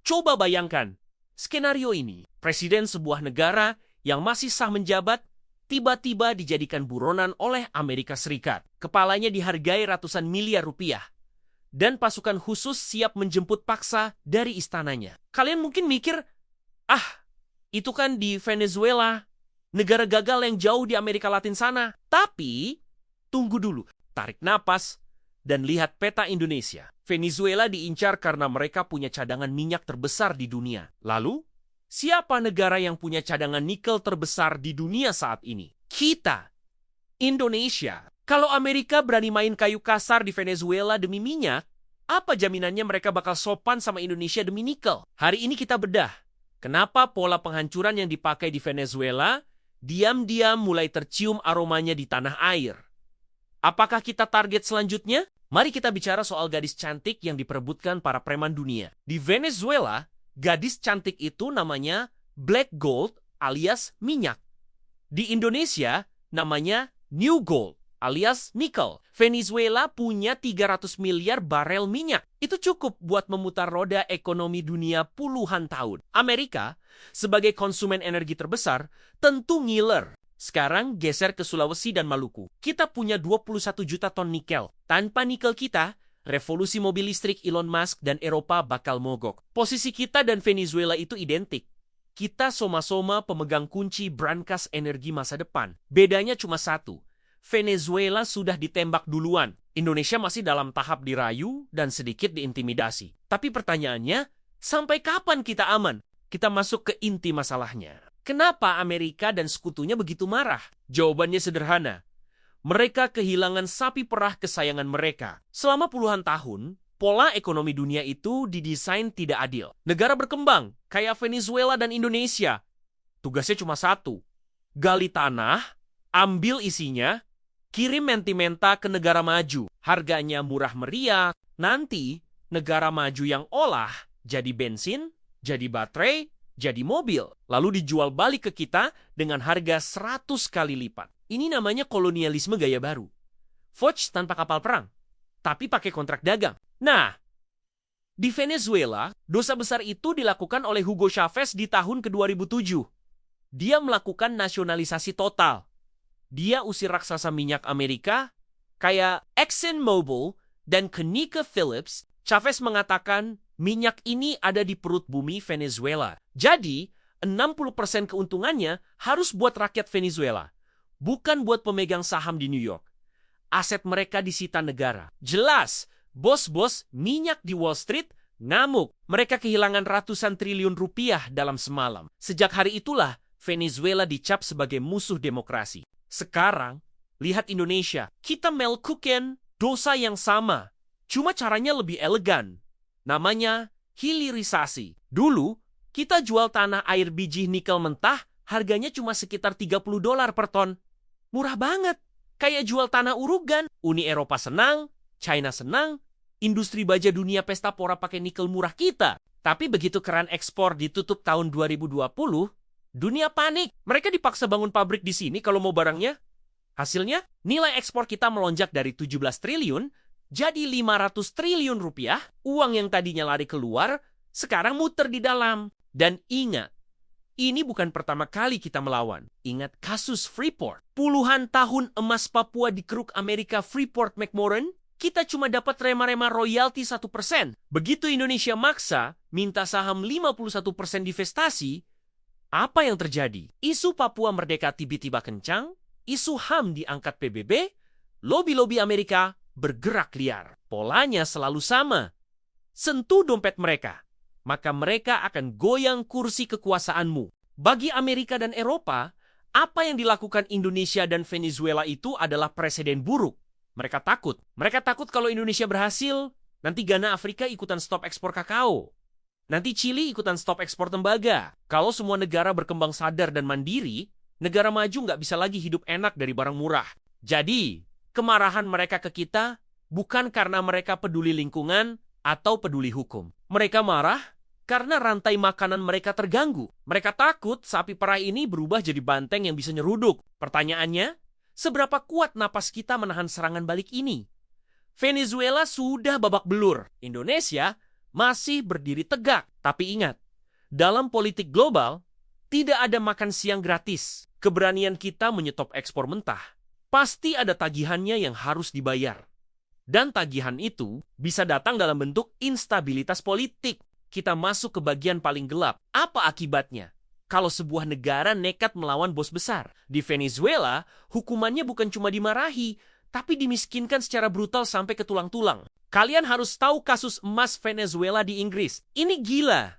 Coba bayangkan, skenario ini, presiden sebuah negara yang masih sah menjabat, tiba-tiba dijadikan buronan oleh Amerika Serikat. Kepalanya dihargai ratusan miliar rupiah. Dan pasukan khusus siap menjemput paksa dari istananya. Kalian mungkin mikir, itu kan di Venezuela, negara gagal yang jauh di Amerika Latin sana. Tapi, tunggu dulu, tarik napas, dan lihat peta Indonesia. Venezuela diincar karena mereka punya cadangan minyak terbesar di dunia. Lalu, siapa negara yang punya cadangan nikel terbesar di dunia saat ini? Kita, Indonesia. Kalau Amerika berani main kayu kasar di Venezuela demi minyak, apa jaminannya mereka bakal sopan sama Indonesia demi nikel? Hari ini kita bedah. Kenapa pola penghancuran yang dipakai di Venezuela diam-diam mulai tercium aromanya di tanah air? Apakah kita target selanjutnya? Mari kita bicara soal gadis cantik yang diperebutkan para preman dunia. Di Venezuela, gadis cantik itu namanya Black Gold alias minyak. Di Indonesia, namanya New Gold alias nikel. Venezuela punya 300 miliar barel minyak. Itu cukup buat memutar roda ekonomi dunia puluhan tahun. Amerika, sebagai konsumen energi terbesar, tentu ngiler. Sekarang geser ke Sulawesi dan Maluku. Kita punya 21 juta ton nikel. Tanpa nikel kita, revolusi mobil listrik Elon Musk dan Eropa bakal mogok. Posisi kita dan Venezuela itu identik. Kita soma-soma pemegang kunci brankas energi masa depan. Bedanya cuma satu. Venezuela sudah ditembak duluan. Indonesia masih dalam tahap dirayu dan sedikit diintimidasi. Tapi pertanyaannya, sampai kapan kita aman? Kita masuk ke inti masalahnya. Kenapa Amerika dan sekutunya begitu marah? Jawabannya sederhana. Mereka kehilangan sapi perah kesayangan mereka. Selama puluhan tahun, pola ekonomi dunia itu didesain tidak adil. Negara berkembang, kayak Venezuela dan Indonesia, tugasnya cuma satu. Gali tanah, ambil isinya, kirim mentimenta ke negara maju. Harganya murah meriah. Nanti, negara maju yang olah jadi bensin, jadi baterai, jadi mobil, lalu dijual balik ke kita dengan harga 100 kali lipat. Ini namanya kolonialisme gaya baru. Foch tanpa kapal perang, tapi pakai kontrak dagang. Nah, di Venezuela, dosa besar itu dilakukan oleh Hugo Chavez di tahun ke-2007. Dia melakukan nasionalisasi total. Dia usir raksasa minyak Amerika, kayak ExxonMobil dan ConocoPhillips. Chavez mengatakan, minyak ini ada di perut bumi Venezuela. Jadi, 60% keuntungannya harus buat rakyat Venezuela, bukan buat pemegang saham di New York. Aset mereka disita negara. Jelas, bos-bos minyak di Wall Street ngamuk. Mereka kehilangan ratusan triliun rupiah dalam semalam. Sejak hari itulah, Venezuela dicap sebagai musuh demokrasi. Sekarang, lihat Indonesia. Kita melakukan dosa yang sama. Cuma caranya lebih elegan. Namanya hilirisasi. Dulu, kita jual tanah air biji nikel mentah, harganya cuma sekitar $30 per ton. Murah banget. Kayak jual tanah urugan. Uni Eropa senang, China senang, industri baja dunia pesta pora pakai nikel murah kita. Tapi begitu keran ekspor ditutup tahun 2020, dunia panik. Mereka dipaksa bangun pabrik di sini kalau mau barangnya. Hasilnya, nilai ekspor kita melonjak dari 17 triliun jadi 500 triliun rupiah. Uang yang tadinya lari keluar, sekarang muter di dalam. Dan ingat, ini bukan pertama kali kita melawan. Ingat kasus Freeport. Puluhan tahun emas Papua dikeruk Amerika Freeport-McMoRan, kita cuma dapat rema-rema royalti 1%. Begitu Indonesia maksa, minta saham 51% divestasi, apa yang terjadi? Isu Papua merdeka tiba-tiba kencang, isu HAM diangkat PBB, lobi-lobi Amerika bergerak liar. Polanya selalu sama. Sentuh dompet mereka, maka mereka akan goyang kursi kekuasaanmu. Bagi Amerika dan Eropa, apa yang dilakukan Indonesia dan Venezuela itu adalah presiden buruk. Mereka takut. Mereka takut kalau Indonesia berhasil, nanti Ghana Afrika ikutan stop ekspor kakao. Nanti Chili ikutan stop ekspor tembaga. Kalau semua negara berkembang sadar dan mandiri, negara maju nggak bisa lagi hidup enak dari barang murah. Jadi, kemarahan mereka ke kita bukan karena mereka peduli lingkungan atau peduli hukum. Mereka marah karena rantai makanan mereka terganggu. Mereka takut sapi perah ini berubah jadi banteng yang bisa nyeruduk. Pertanyaannya, seberapa kuat napas kita menahan serangan balik ini? Venezuela sudah babak belur. Indonesia masih berdiri tegak. Tapi ingat, dalam politik global, tidak ada makan siang gratis. Keberanian kita menyetop ekspor mentah, pasti ada tagihannya yang harus dibayar. Dan tagihan itu bisa datang dalam bentuk instabilitas politik. Kita masuk ke bagian paling gelap. Apa akibatnya? Kalau sebuah negara nekat melawan bos besar. Di Venezuela, hukumannya bukan cuma dimarahi, tapi dimiskinkan secara brutal sampai ke tulang-tulang. Kalian harus tahu kasus emas Venezuela di Inggris. Ini gila.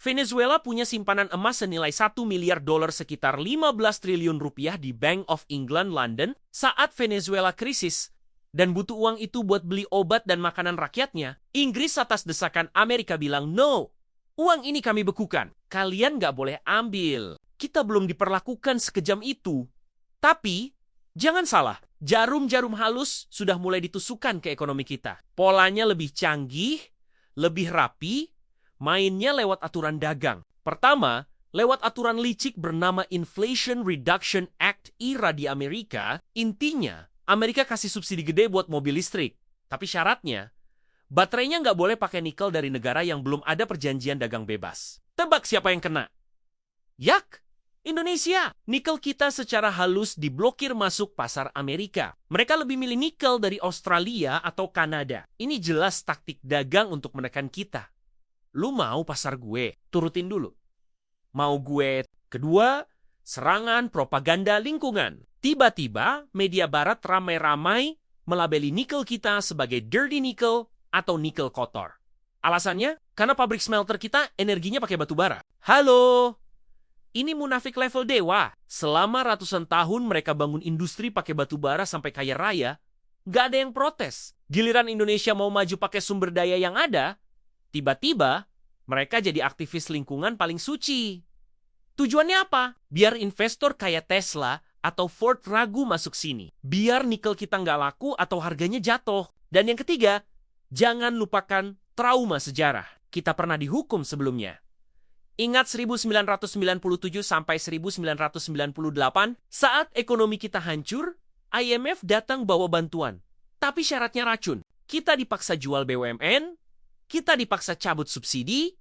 Venezuela punya simpanan emas senilai 1 miliar dolar sekitar 15 triliun rupiah di Bank of England, London saat Venezuela krisis dan butuh uang itu buat beli obat dan makanan rakyatnya. Inggris atas desakan Amerika bilang, no, uang ini kami bekukan. Kalian nggak boleh ambil. Kita belum diperlakukan sekejam itu. Tapi, jangan salah, jarum-jarum halus sudah mulai ditusukkan ke ekonomi kita. Polanya lebih canggih, lebih rapi, mainnya lewat aturan dagang. Pertama, lewat aturan licik bernama Inflation Reduction Act IRA di Amerika. Intinya, Amerika kasih subsidi gede buat mobil listrik. Tapi syaratnya, baterainya nggak boleh pakai nikel dari negara yang belum ada perjanjian dagang bebas. Tebak siapa yang kena? Yak! Indonesia! Nikel kita secara halus diblokir masuk pasar Amerika. Mereka lebih milih nikel dari Australia atau Kanada. Ini jelas taktik dagang untuk menekan kita. Lu mau pasar gue? Turutin dulu. Mau gue? Kedua, serangan propaganda lingkungan. Tiba-tiba, media barat ramai-ramai melabeli nikel kita sebagai dirty nickel atau nikel kotor. Alasannya, karena pabrik smelter kita energinya pakai batu bara. Halo! Ini munafik level dewa. Selama ratusan tahun mereka bangun industri pakai batu bara sampai kaya raya, nggak ada yang protes. Giliran Indonesia mau maju pakai sumber daya yang ada, tiba-tiba, mereka jadi aktivis lingkungan paling suci. Tujuannya apa? Biar investor kayak Tesla atau Ford ragu masuk sini. Biar nikel kita nggak laku atau harganya jatuh. Dan yang ketiga, jangan lupakan trauma sejarah. Kita pernah dihukum sebelumnya. Ingat 1997 sampai 1998, saat ekonomi kita hancur, IMF datang bawa bantuan. Tapi syaratnya racun. Kita dipaksa jual BUMN, kita dipaksa cabut subsidi,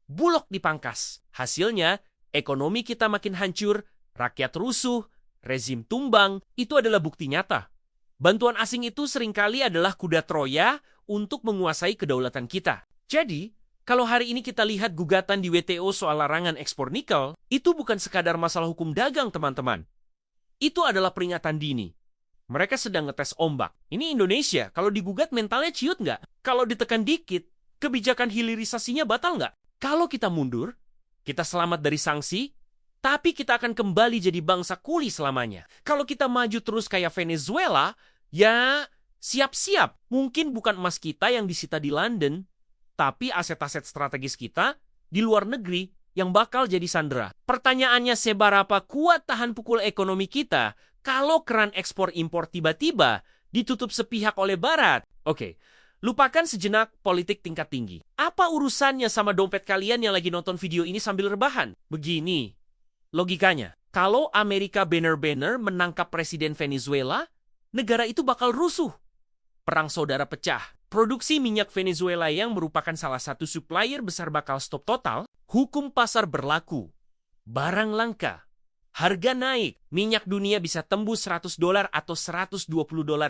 Bulog dipangkas. Hasilnya, ekonomi kita makin hancur, rakyat rusuh, rezim tumbang. Itu adalah bukti nyata. Bantuan asing itu seringkali adalah kuda Troya untuk menguasai kedaulatan kita. Jadi, kalau hari ini kita lihat gugatan di WTO soal larangan ekspor nikel, itu bukan sekadar masalah hukum dagang, teman-teman. Itu adalah peringatan dini. Mereka sedang ngetes ombak. Ini Indonesia, kalau digugat mentalnya ciut nggak? Kalau ditekan dikit, kebijakan hilirisasinya batal nggak? Kalau kita mundur, kita selamat dari sanksi, tapi kita akan kembali jadi bangsa kuli selamanya. Kalau kita maju terus kayak Venezuela, ya siap-siap. Mungkin bukan emas kita yang disita di London, tapi aset-aset strategis kita di luar negeri yang bakal jadi sandera. Pertanyaannya, seberapa kuat tahan pukul ekonomi kita kalau keran ekspor-impor tiba-tiba ditutup sepihak oleh Barat? Oke, lupakan sejenak politik tingkat tinggi. Apa urusannya sama dompet kalian yang lagi nonton video ini sambil rebahan? Begini logikanya. Kalau Amerika bener-bener menangkap Presiden Venezuela, negara itu bakal rusuh. Perang saudara pecah. Produksi minyak Venezuela yang merupakan salah satu supplier besar bakal stop total. Hukum pasar berlaku. Barang langka. Harga naik. Minyak dunia bisa tembus $100 atau $120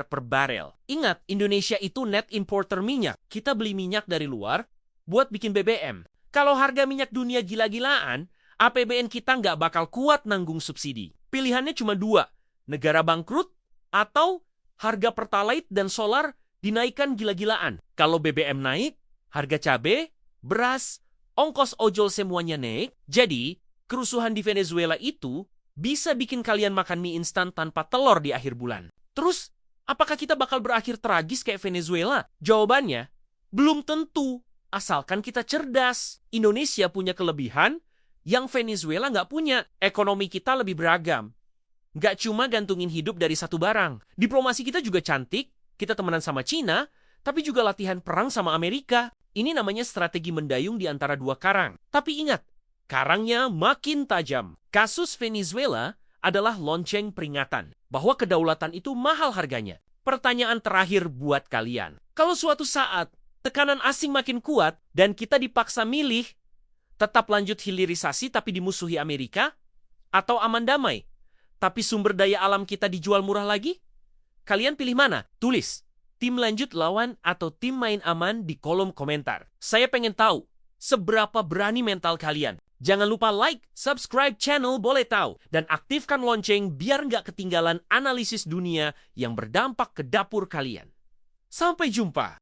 per barel. Ingat, Indonesia itu net importer minyak. Kita beli minyak dari luar buat bikin BBM. Kalau harga minyak dunia gila-gilaan, APBN kita nggak bakal kuat nanggung subsidi. Pilihannya cuma dua. Negara bangkrut atau harga pertalite dan solar dinaikkan gila-gilaan. Kalau BBM naik, harga cabai, beras, ongkos ojol semuanya naik. Jadi, kerusuhan di Venezuela itu bisa bikin kalian makan mie instan tanpa telur di akhir bulan. Terus, apakah kita bakal berakhir tragis kayak Venezuela? Jawabannya, belum tentu. Asalkan kita cerdas. Indonesia punya kelebihan yang Venezuela nggak punya. Ekonomi kita lebih beragam. Nggak cuma gantungin hidup dari satu barang. Diplomasi kita juga cantik. Kita temenan sama Cina, tapi juga latihan perang sama Amerika. Ini namanya strategi mendayung di antara dua karang. Tapi ingat, karangnya makin tajam. Kasus Venezuela adalah lonceng peringatan bahwa kedaulatan itu mahal harganya. Pertanyaan terakhir buat kalian. Kalau suatu saat tekanan asing makin kuat dan kita dipaksa milih Tetap lanjut hilirisasi tapi dimusuhi Amerika? Atau aman damai, tapi sumber daya alam kita dijual murah lagi? Kalian pilih mana? Tulis tim lanjut lawan atau tim main aman di kolom komentar. Saya pengen tahu seberapa berani mental kalian. Jangan lupa like, subscribe channel Boleh Tahu, dan aktifkan lonceng biar nggak ketinggalan analisis dunia yang berdampak ke dapur kalian. Sampai jumpa!